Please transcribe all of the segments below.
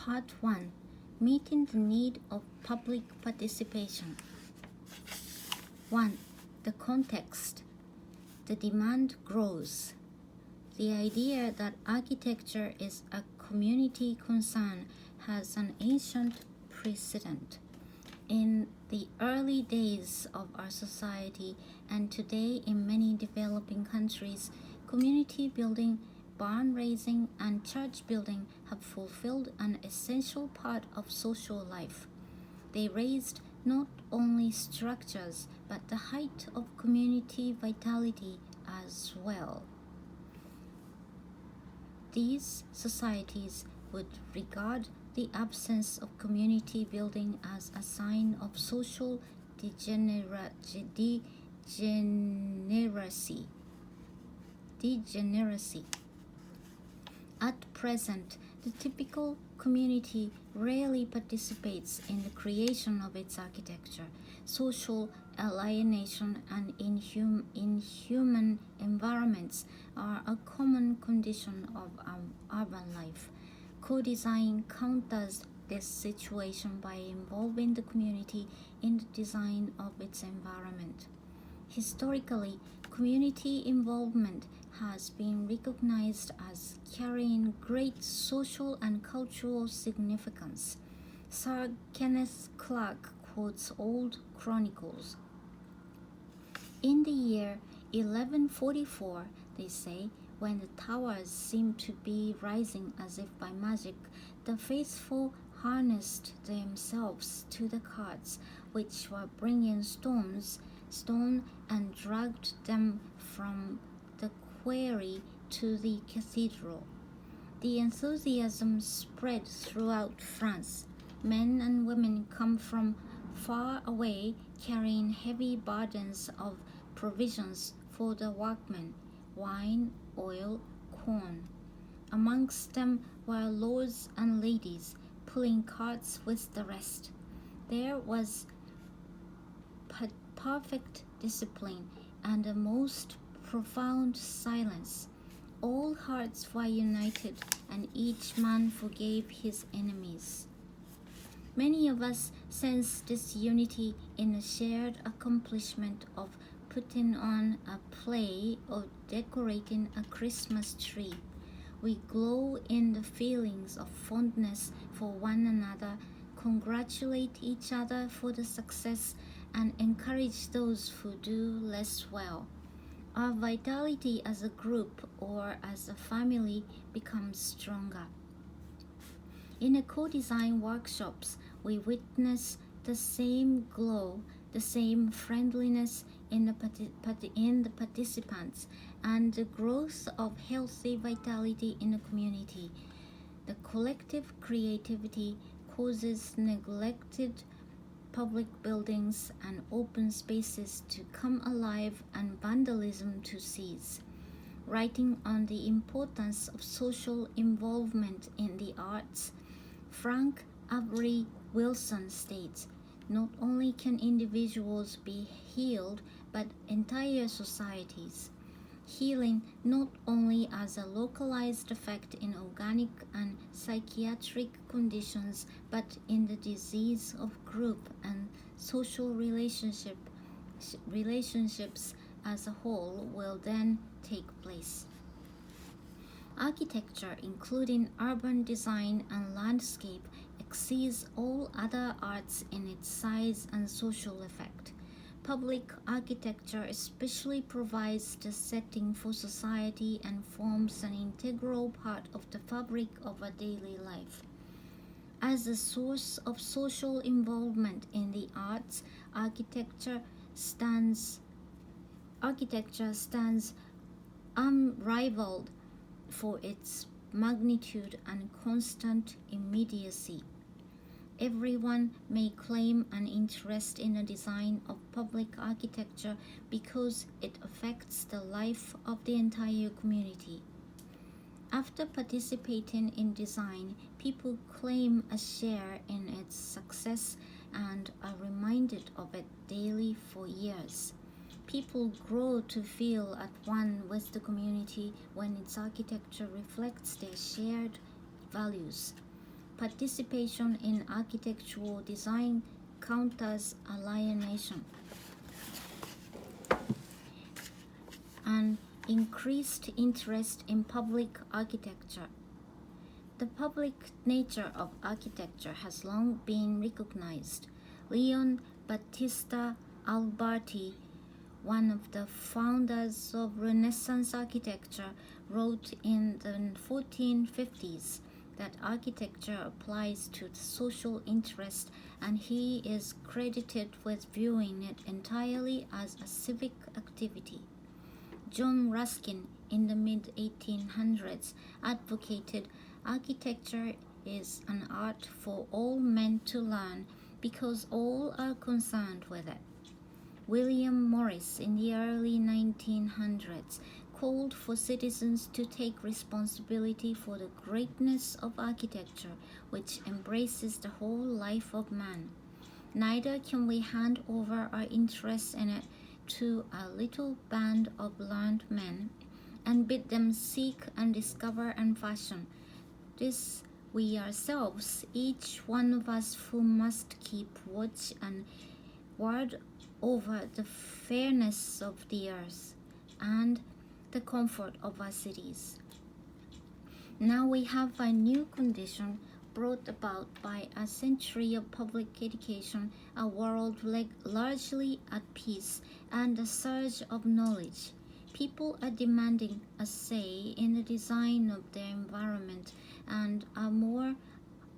Part 1. Meeting the need of public participation. 1. The context. The demand grows. The idea that architecture is a community concern has an ancient precedent. In the early days of our society and today in many developing countries, community building, barn raising, and church building have fulfilled an essential part of social life. They raised not only structures but the height of community vitality as well. These societies would regard the absence of community building as a sign of social degeneracy. At present, the typical community rarely participates in the creation of its architecture. Social alienation and inhuman environments are a common condition of urban life. Co-design counters this situation by involving the community in the design of its environment. Historically, community involvement has been recognized as carrying great social and cultural significance. Sir Kenneth Clark quotes old chronicles. In the year 1144, they say, when the towers seemed to be rising as if by magic, the faithful harnessed themselves to the carts which were bringing stone and dragged them from the quarry to the cathedral. The enthusiasm spread throughout France. Men and women come from far away carrying heavy burdens of provisions for the workmen, wine, oil, corn. Amongst them were lords and ladies pulling carts with the rest. There was perfect discipline and a most profound silence. All hearts were united, and each man forgave his enemies. Many of us sense this unity in a shared accomplishment of putting on a play or decorating a Christmas tree. We glow in the feelings of fondness for one another, congratulate each other for the success, and encourage those who do less well. Our vitality as a group or as a family becomes stronger. In the co-design workshops, we witness the same glow, the same friendliness in the participants, and the growth of healthy vitality in the community. The collective creativity causes neglected public buildings and open spaces to come alive and vandalism to cease. Writing on the importance of social involvement in the arts, Frank Avery Wilson states, not only can individuals be healed, but entire societies. Healing not only as a localized effect in organic and psychiatric conditions, but in the disease of group and social relationships as a whole will then take place. Architecture, including urban design and landscape, exceeds all other arts in its size and social effect. Public architecture especially provides the setting for society and forms an integral part of the fabric of a daily life. As a source of social involvement in the arts, architecture stands unrivaled for its magnitude and constant immediacy. Everyone may claim an interest in the design of public architecture because it affects the life of the entire community. After participating in design, people claim a share in its success and are reminded of it daily for years. People grow to feel at one with the community when its architecture reflects their shared values. participation in architectural design counters alienation, and increased interest in public architecture. The public nature of architecture has long been recognized. Leon Battista Alberti, one of the founders of Renaissance architecture, wrote in the 1450s that architecture applies to the social interest, and he is credited with viewing it entirely as a civic activity. John Ruskin, in the mid-1800s, advocated architecture is an art for all men to learn because all are concerned with it. William Morris, in the early 1900s, called for citizens to take responsibility for the greatness of architecture, which embraces the whole life of man. Neither can we hand over our interest in it to a little band of learned men and bid them seek and discover and fashion. This we ourselves, each one of us who must keep watch and ward over the fairness of the earth and the comfort of our cities. Now we have a new condition brought about by a century of public education, a world largely at peace, and a surge of knowledge. People are demanding a say in the design of their environment and are more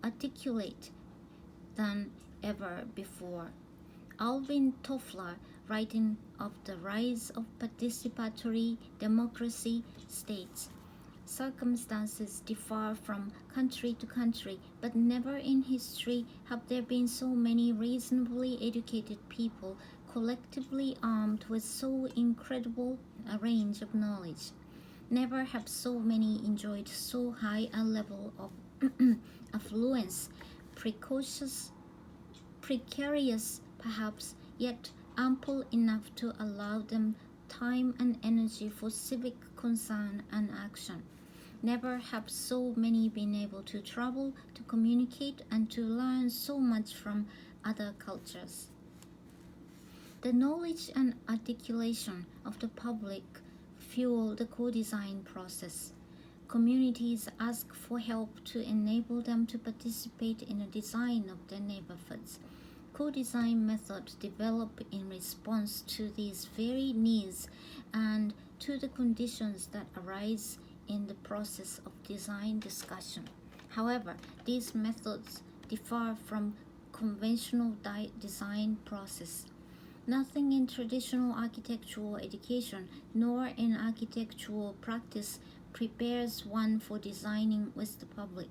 articulate than ever before. Alvin Toffler, writing of the rise of participatory democracy, states, "Circumstances differ from country to country, but never in history have there been so many reasonably educated people collectively armed with so incredible a range of knowledge. Never have so many enjoyed so high a level of affluence, precarious perhaps, yet ample enough to allow them time and energy for civic concern and action. Never have so many been able to travel, to communicate, and to learn so much from other cultures." The knowledge and articulation of the public fuel the co-design process. Communities ask for help to enable them to participate in the design of their neighborhoods. Co-design methods develop in response to these very needs and to the conditions that arise in the process of design discussion. However, these methods differ from conventional design process. Nothing in traditional architectural education nor in architectural practice prepares one for designing with the public.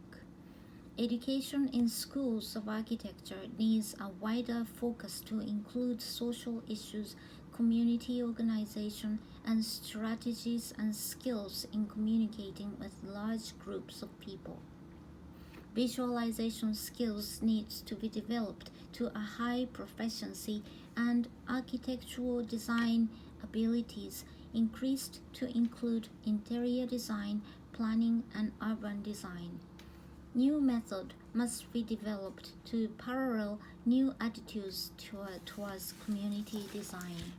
Education in schools of architecture needs a wider focus to include social issues, community organization, and strategies and skills in communicating with large groups of people. Visualization skills needs to be developed to a high proficiency, and architectural design abilities increased to include interior design, planning, and urban design. New method must be developed to parallel new attitudes towards community design.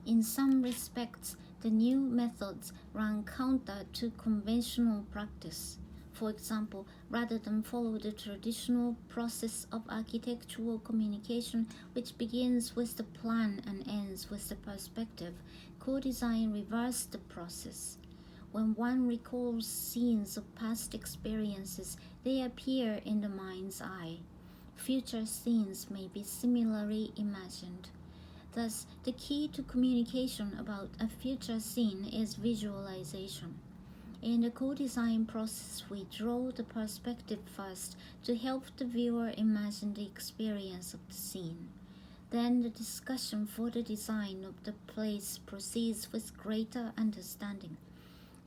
In some respects, the new methods run counter to conventional practice. For example, rather than follow the traditional process of architectural communication, which begins with the plan and ends with the perspective, co-design reversed the process. When one recalls scenes of past experiences, they appear in the mind's eye. Future scenes may be similarly imagined. Thus, the key to communication about a future scene is visualization. In the co-design process, we draw the perspective first to help the viewer imagine the experience of the scene. Then the discussion for the design of the place proceeds with greater understanding.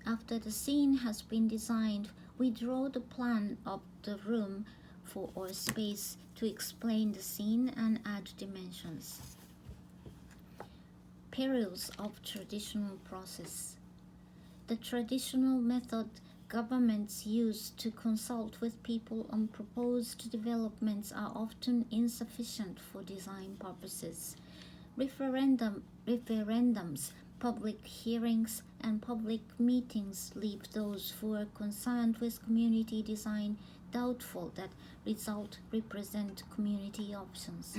After the scene has been designed, we draw the plan of the room or space to explain the scene and add dimensions. Perils of traditional process. The traditional method governments use to consult with people on proposed developments are often insufficient for design purposes. Referendums, public hearings, and public meetings leave those who are concerned with community design doubtful that results represent community options.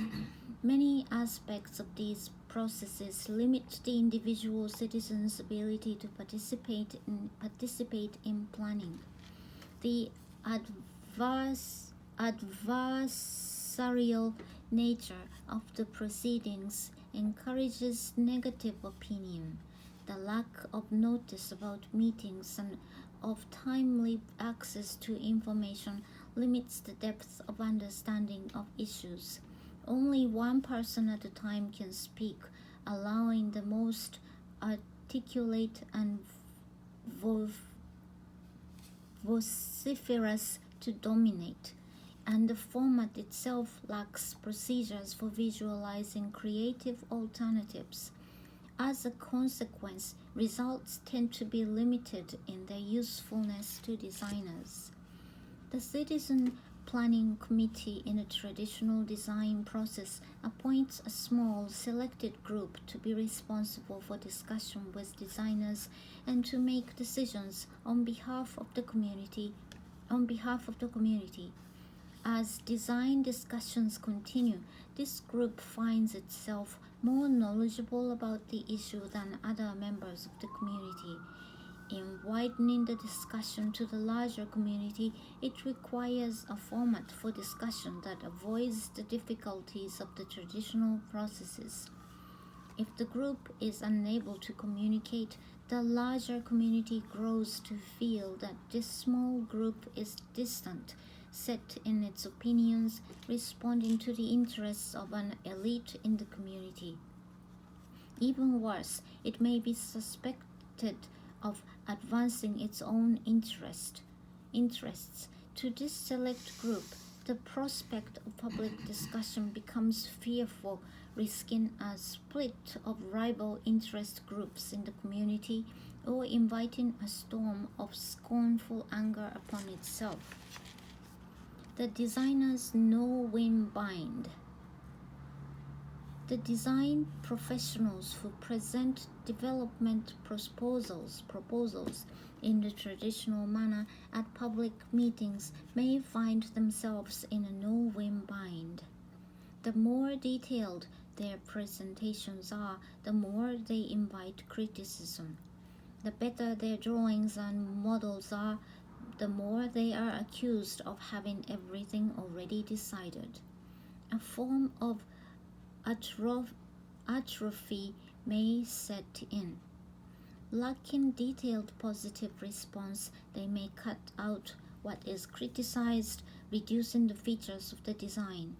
Many aspects of these processes limit the individual citizen's ability to participate in planning. The adversarial nature of the proceedings encourages negative opinion. The lack of notice about meetings and of timely access to information limits the depth of understanding of issues. Only one person at a time can speak, allowing the most articulate and vociferous to dominate, and the format itself lacks procedures for visualizing creative alternatives. As a consequence, results tend to be limited in their usefulness to designers. The Citizen Planning Committee in a traditional design process appoints a small selected group to be responsible for discussion with designers and to make decisions on behalf of the community. As design discussions continue, this group finds itself more knowledgeable about the issue than other members of the community. In widening the discussion to the larger community, it requires a format for discussion that avoids the difficulties of the traditional processes. If the group is unable to communicate, the larger community grows to feel that this small group is distant, set in its opinions, responding to the interests of an elite in the community. Even worse, it may be suspected of advancing its own interests. To this select group, the prospect of public discussion becomes fearful, risking a split of rival interest groups in the community or inviting a storm of scornful anger upon itself. The designer's no-win bind. The design professionals who present development proposals in the traditional manner at public meetings may find themselves in a no-win bind. The more detailed their presentations are, the more they invite criticism. The better their drawings and models are, the more they are accused of having everything already decided. A form of atrophy may set in. Lacking detailed positive response, they may cut out what is criticized, reducing the features of the design.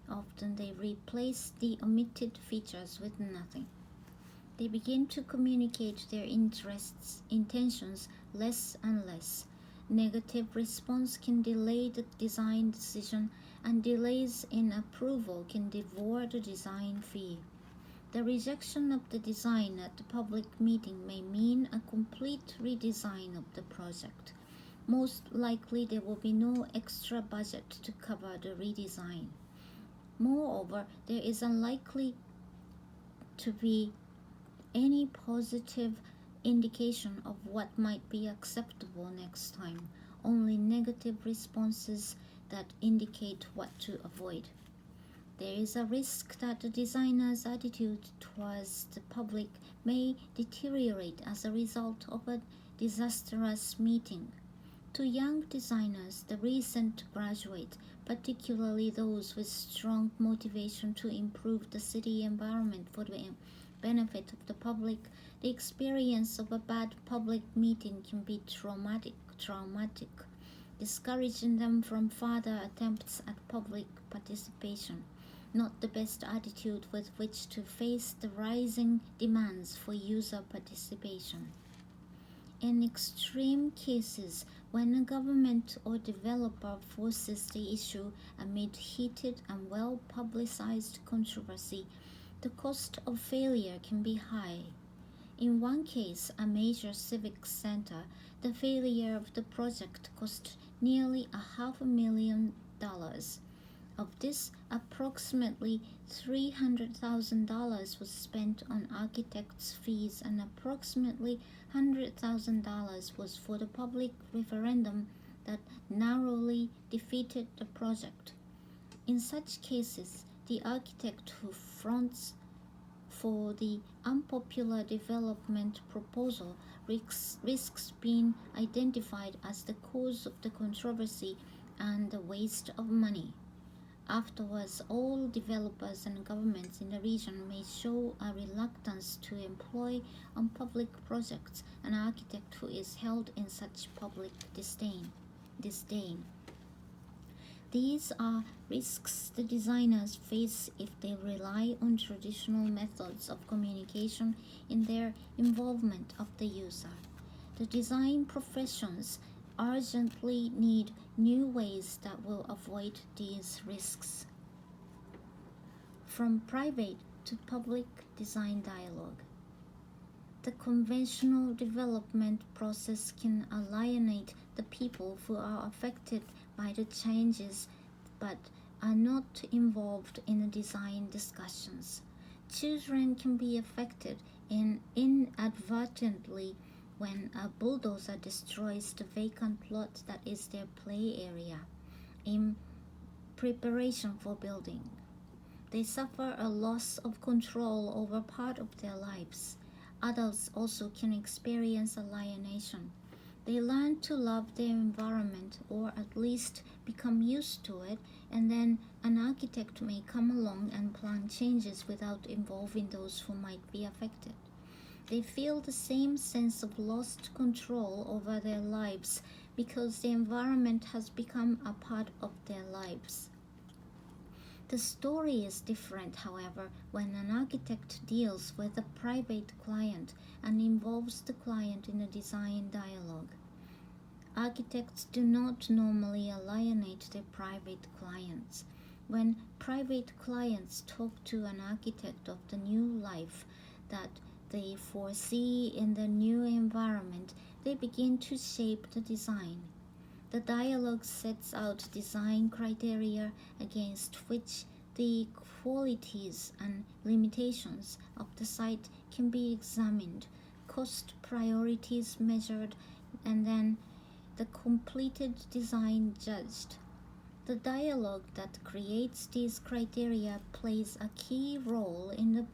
Often they replace the omitted features with nothing. They begin to communicate their intentions less and less. Negative response can delay the design decision, and delays in approval can devour the design fee. The rejection of the design at the public meeting may mean a complete redesign of the project. Most likely there will be no extra budget to cover the redesign. Moreover, there is unlikely to be any positive indication of what might be acceptable next time, only negative responses that indicate what to avoid. There is a risk that the designer's attitude towards the public may deteriorate as a result of a disastrous meeting. To young designers, the recent graduate, particularly those with strong motivation to improve the city environment for the benefit of the public, the experience of a bad public meeting can be traumatic, discouraging them from further attempts at public participation. Not the best attitude with which to face the rising demands for user participation. In extreme cases, when a government or developer forces the issue amid heated and well-publicized controversy, the cost of failure can be high. In one case, a major civic center, the failure of the project cost nearly $500,000. Of this, approximately $300,000 was spent on architects' fees and approximately $100,000 was for the public referendum that narrowly defeated the project. In such cases, the architect who fronts for the unpopular development proposal risks being identified as the cause of the controversy and the waste of money. Afterwards, all developers and governments in the region may show a reluctance to employ on public projects an architect who is held in such public disdain. These are risks the designers face if they rely on traditional methods of communication in their involvement of the user. The design professions urgently need new ways that will avoid these risks. From private to public design dialogue. The conventional development process can alienate the people who are affected by the changes but are not involved in the design discussions. Children can be affected inadvertently when a bulldozer destroys the vacant lot that is their play area in preparation for building. They suffer a loss of control over part of their lives. Adults also can experience alienation. They learn to love their environment or at least become used to it, and then an architect may come along and plan changes without involving those who might be affected. They feel the same sense of lost control over their lives because the environment has become a part of their lives. The story is different, however, when an architect deals with a private client and involves the client in a design dialogue. Architects do not normally alienate their private clients. When private clients talk to an architect of the new life that they foresee in the new environment, they begin to shape the design. The dialogue sets out design criteria against which the qualities and limitations of the site can be examined, cost priorities measured, and then the completed design judged. The dialogue that creates these criteria plays a key role in the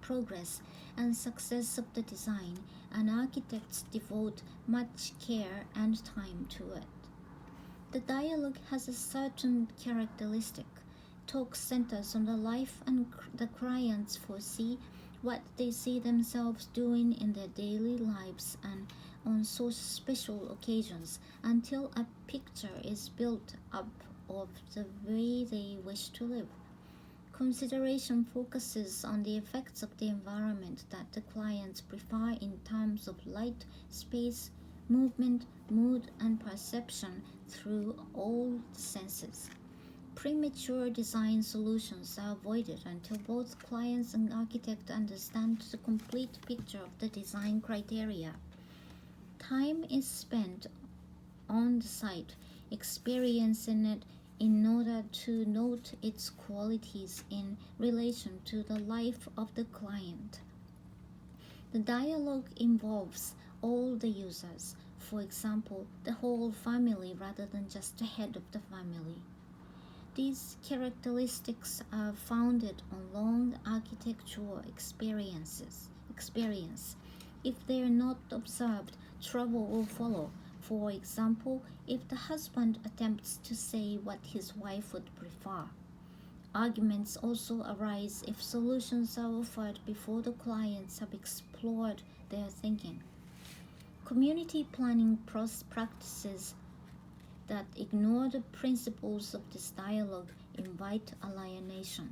progress and success of the design, and architects devote much care and time to it. The dialogue has a certain characteristic. Talk centers on the life and the clients foresee what they see themselves doing in their daily lives and on so special occasions until a picture is built up of the way they wish to live. Consideration focuses on the effects of the environment that the clients prefer in terms of light, space, movement, mood, and perception through all the senses. Premature design solutions are avoided until both clients and architect understand the complete picture of the design criteria. Time is spent on the site, experiencing it in order to note its qualities in relation to the life of the client. The dialogue involves all the users, for example, the whole family rather than just the head of the family. These characteristics are founded on long architectural experience. If they are not observed, trouble will follow. For example, if the husband attempts to say what his wife would prefer. Arguments also arise if solutions are offered before the clients have explored their thinking. Community planning practices that ignore the principles of this dialogue invite alienation.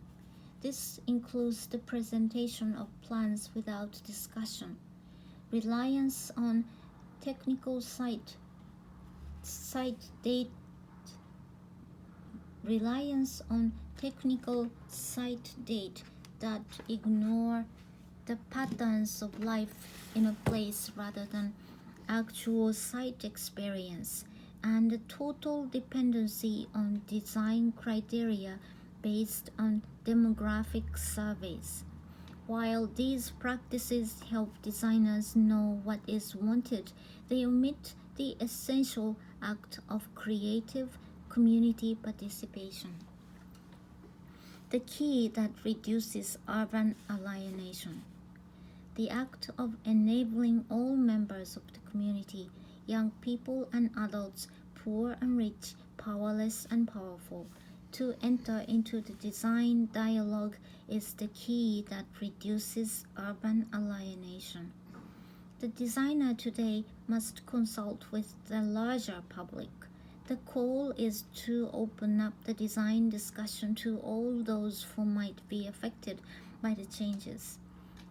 This includes the presentation of plans without discussion, reliance on technical site data that ignore the patterns of life in a place rather than actual site experience, and the total dependency on design criteria based on demographic surveys. While these practices help designers know what is wanted, they omit the essential act of creative community participation. The key that reduces urban alienation. The act of enabling all members of the community, young people and adults, poor and rich, powerless and powerful, to enter into the design dialogue is the key that reduces urban alienation. The designer today must consult with the larger public. The call is to open up the design discussion to all those who might be affected by the changes.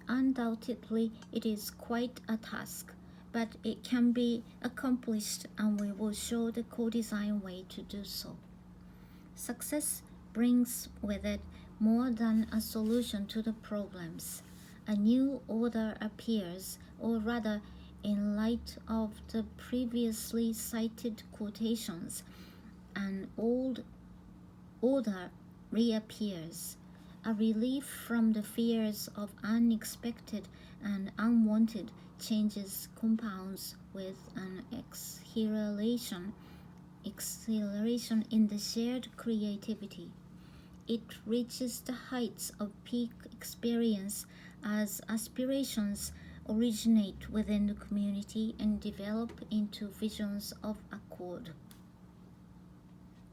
Undoubtedly, it is quite a task, but it can be accomplished, and we will show the co-design way to do so. Success brings with it more than a solution to the problems. A new order appears, or rather, in light of the previously cited quotations, an old order reappears. A relief from the fears of unexpected and unwanted changes compounds with an exhilaration in the shared creativity. It reaches the heights of peak experience as aspirations originate within the community and develop into visions of accord.